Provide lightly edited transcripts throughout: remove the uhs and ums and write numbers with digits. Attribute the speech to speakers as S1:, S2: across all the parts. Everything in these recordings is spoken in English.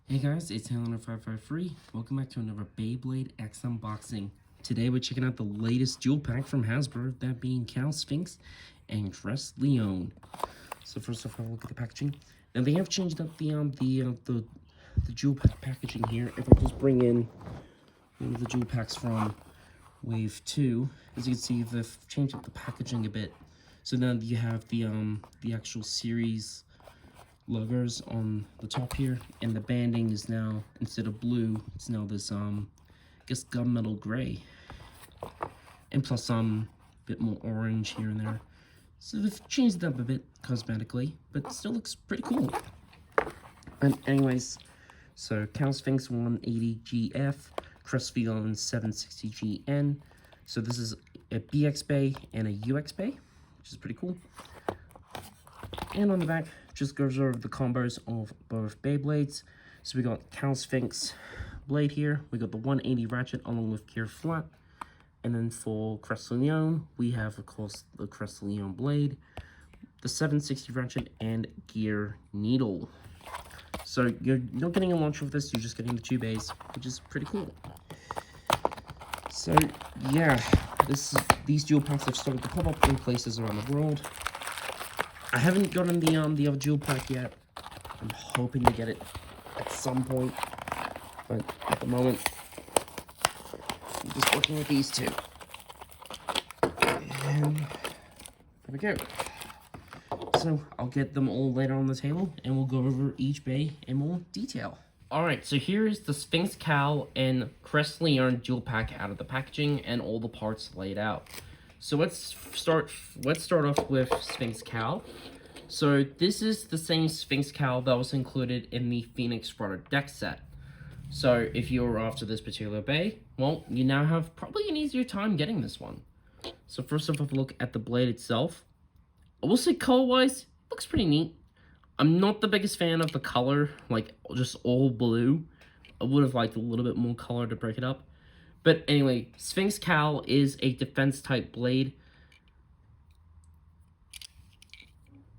S1: Hey guys, it's Helen553. Welcome back to another Beyblade X unboxing. Today we're checking out the latest dual pack from Hasbro, that being Cowl, Spinx, and Crest Leon. So first off, I'll look at the packaging. Now they have changed up the dual pack packaging here. If I just bring in one of the dual packs from Wave 2, as you can see, they've changed up the packaging a bit. So now you have the actual series logos on the top here, and the banding is now, instead of blue, it's now this I guess gunmetal gray, and plus bit more orange here and there. So they've changed it up a bit cosmetically, but still looks pretty cool. And anyways, so Cowl Spinx 180GF, Crest Leon 760GN. So this is a BX bay and a UX bay, which is pretty cool. And on the back, just goes over the combos of both Beyblades. So we got Cowl Spinx blade here. We got the 180 ratchet along with gear flat. And then for Crest Leon, we have, of course, the Crest Leon blade, the 760 ratchet, and gear needle. So you're not getting a launcher with this, you're just getting the two bays, which is pretty cool. So yeah, these dual packs have started to pop up in places around the world. I haven't gotten the other dual pack yet. I'm hoping to get it at some point, but at the moment, I'm just working with these two. And there we go. So I'll get them all later on the table, and we'll go over each bay in more detail. Alright, so here is the Spinx Cowl and Crest Leon dual pack out of the packaging and all the parts laid out. So let's start off with Spinx Cowl. So this is the same Spinx Cowl that was included in the Phoenix Runner deck set. So if you're after this particular bay, well, you now have probably an easier time getting this one. So first off, have a look at the blade itself. I will say color-wise, looks pretty neat. I'm not the biggest fan of the color, like just all blue. I would have liked a little bit more color to break it up. But anyway, Spinx Cowl is a defense type blade.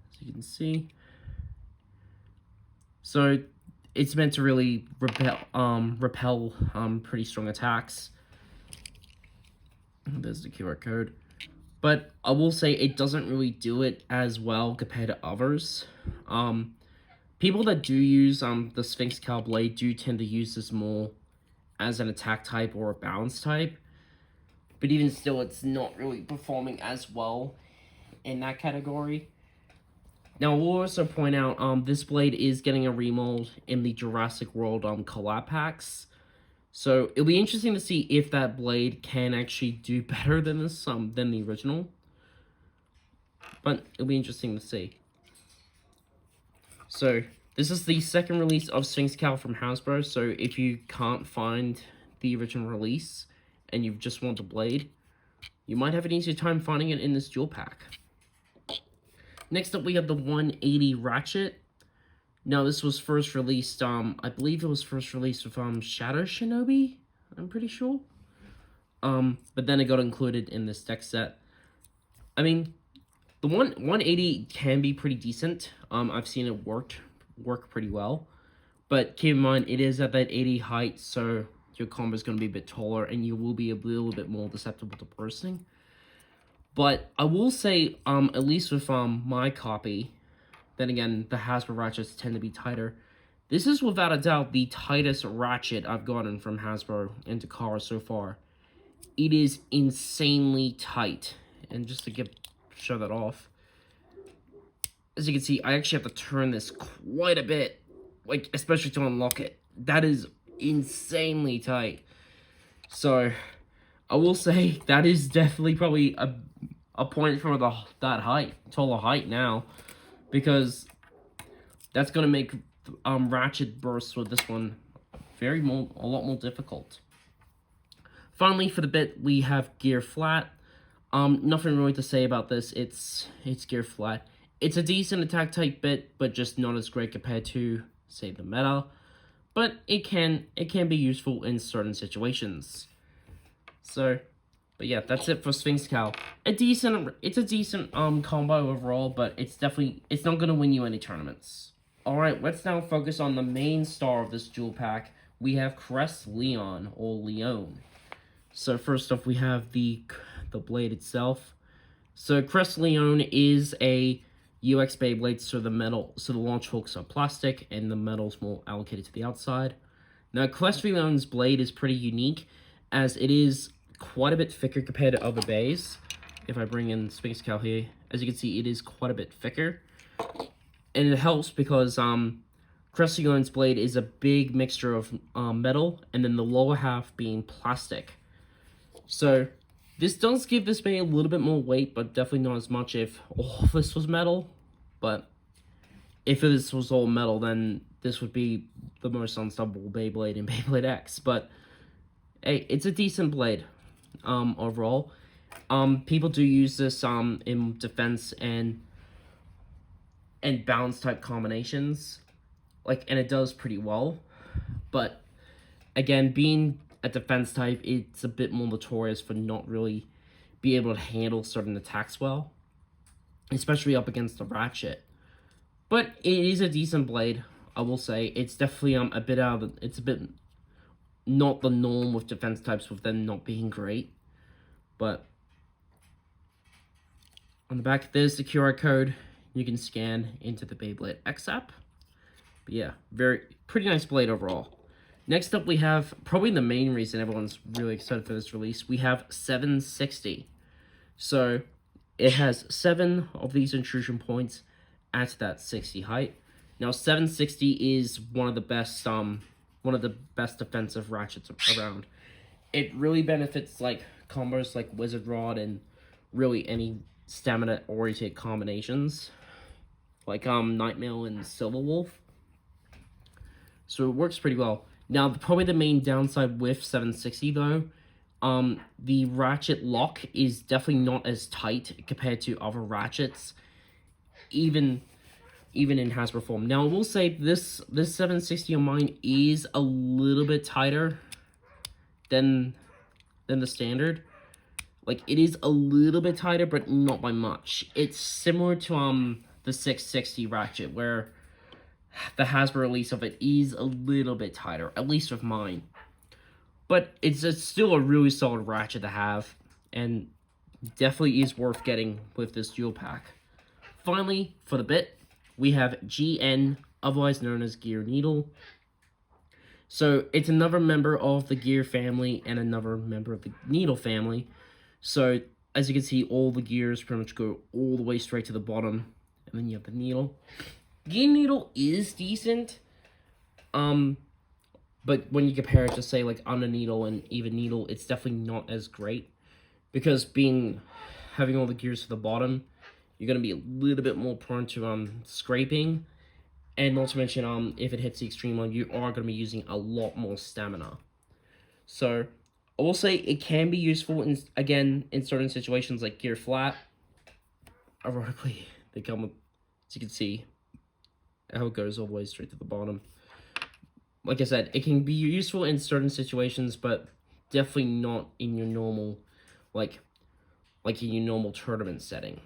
S1: As you can see. So it's meant to really repel pretty strong attacks. There's the QR code. But I will say it doesn't really do it as well compared to others. People that do use the Spinx Cowl blade do tend to use this more as an attack type or a balance type, but even still, it's not really performing as well in that category. Now, we'll also point out this blade is getting a remold in the Jurassic World collab packs, so it'll be interesting to see if that blade can actually do better than this than the original. But it'll be interesting to see. So this is the second release of Spinx Cowl from Hasbro, so if you can't find the original release and you just want the blade, you might have an easier time finding it in this dual pack. Next up, we have the 180 ratchet. Now, this was first released, I believe it was first released with Shadow Shinobi, I'm pretty sure. But then it got included in this deck set. I mean, the 180 can be pretty decent. I've seen it work pretty well. But keep in mind, it is at that 80 height, so your combo is going to be a bit taller, and you will be a little bit more susceptible to bursting. But I will say, at least with my copy, then again, the Hasbro ratchets tend to be tighter. This is without a doubt the tightest ratchet I've gotten from Hasbro into cars so far. It is insanely tight. And just to show that off, as you can see, I actually have to turn this quite a bit, like especially to unlock it. That is insanely tight. So I will say that is definitely probably a point for that taller height now, because that's gonna make ratchet bursts with this one a lot more difficult. Finally, for the bit, we have gear flat. Nothing really to say about this. It's gear flat. It's a decent attack type bit, but just not as great compared to, say, the meta. But it can be useful in certain situations. So, but yeah, that's it for Spinx Cowl. It's a decent combo overall, but it's not gonna win you any tournaments. Alright, let's now focus on the main star of this dual pack. We have Crest Leon, or Leon. So first off, we have the blade itself. So Crest Leon is a UX Beyblade, so the launch hooks are plastic and the metal's more allocated to the outside. Now Crest Leon's blade is pretty unique, as it is quite a bit thicker compared to other bays. If I bring in Spinx Cowl here, as you can see, it is quite a bit thicker. And it helps because Crest Leon's blade is a big mixture of metal, and then the lower half being plastic. So this does give this bay a little bit more weight, but definitely not as much if all of this was metal. But if this was all metal, then this would be the most unstoppable Beyblade in Beyblade X. But hey, it's a decent blade overall. People do use this in defense and balance type combinations, and it does pretty well. But again, being a defense type, it's a bit more notorious for not really being able to handle certain attacks well, especially up against the ratchet. But it is a decent blade, I will say. It's definitely it's a bit not the norm with defense types, with them not being great. But on the back, there's the QR code. You can scan into the Beyblade X app. But yeah, pretty nice blade overall. Next up, we have probably the main reason everyone's really excited for this release. We have 760. So it has 7 of these intrusion points at that 60 height. Now 760 is one of the best defensive ratchets around. It really benefits combos like Wizard Rod and really any stamina oriented combinations like Nightmare and Silver Wolf. So it works pretty well. Now, probably the main downside with 760, though, the ratchet lock is definitely not as tight compared to other ratchets, even in Hasbro form. Now, I will say this 760 of mine is a little bit tighter than the standard. It is a little bit tighter, but not by much. It's similar to the 660 ratchet, where the Hasbro release of it is a little bit tighter, at least with mine. But it's still a really solid ratchet to have, and definitely is worth getting with this dual pack. Finally, for the bit, we have GN, otherwise known as Gear Needle. So it's another member of the Gear family and another member of the Needle family. So as you can see, all the gears pretty much go all the way straight to the bottom, and then you have the needle. Gear Needle is decent, but when you compare it to, say, Under Needle and Even Needle, it's definitely not as great, because having all the gears to the bottom, you're going to be a little bit more prone to scraping, and not to mention, if it hits the extreme line, you are going to be using a lot more stamina. So I will say it can be useful in certain situations like Gear Flat. Ironically, they come with, as you can see, how it goes all the way straight to the bottom. Like I said, it can be useful in certain situations, but definitely not in your normal, like in your normal tournament setting.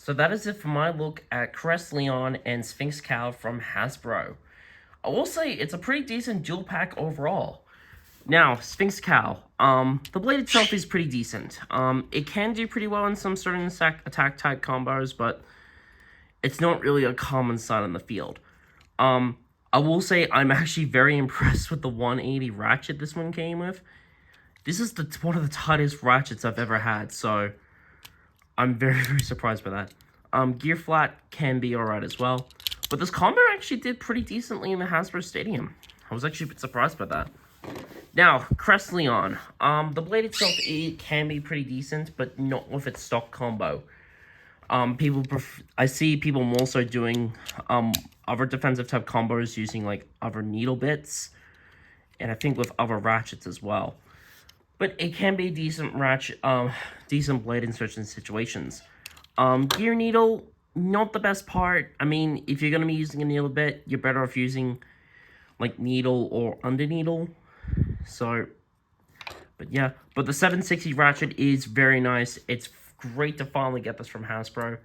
S1: So that is it for my look at Crest Leon and Spinx Cowl from Hasbro. I will say it's a pretty decent dual pack overall. Now, Spinx Cowl. The blade itself is pretty decent. It can do pretty well in some certain attack type combos, but it's not really a common sight on the field. I will say I'm actually very impressed with the 180 ratchet this one came with. This is one of the tightest ratchets I've ever had, so I'm very, very surprised by that. Gear flat can be alright as well. But this combo actually did pretty decently in the Hasbro Stadium. I was actually a bit surprised by that. Now, Crest Leon. The blade itself, it can be pretty decent, but not with its stock combo. I see people more so doing other defensive type combos using like other needle bits, and I think with other ratchets as well. But it can be decent decent blade in certain situations. Gear needle, not the best part. I mean, if you're gonna be using a needle bit, you're better off using like needle or under needle. So, but yeah, but the 760 ratchet is very nice. It's great to finally get this from Hasbro,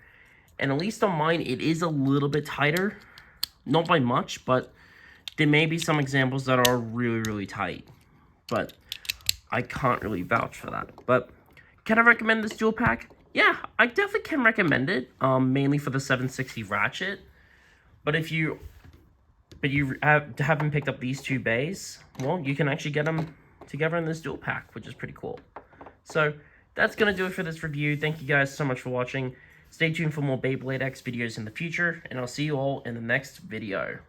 S1: and at least on mine, it is a little bit tighter, not by much, but there may be some examples that are really, really tight, but I can't really vouch for that. But can I recommend this dual pack? Yeah, I definitely can recommend it, mainly for the 760 ratchet. But if you haven't picked up these two bays, well, you can actually get them together in this dual pack, which is pretty cool. So that's going to do it for this review. Thank you guys so much for watching. Stay tuned for more Beyblade X videos in the future, and I'll see you all in the next video.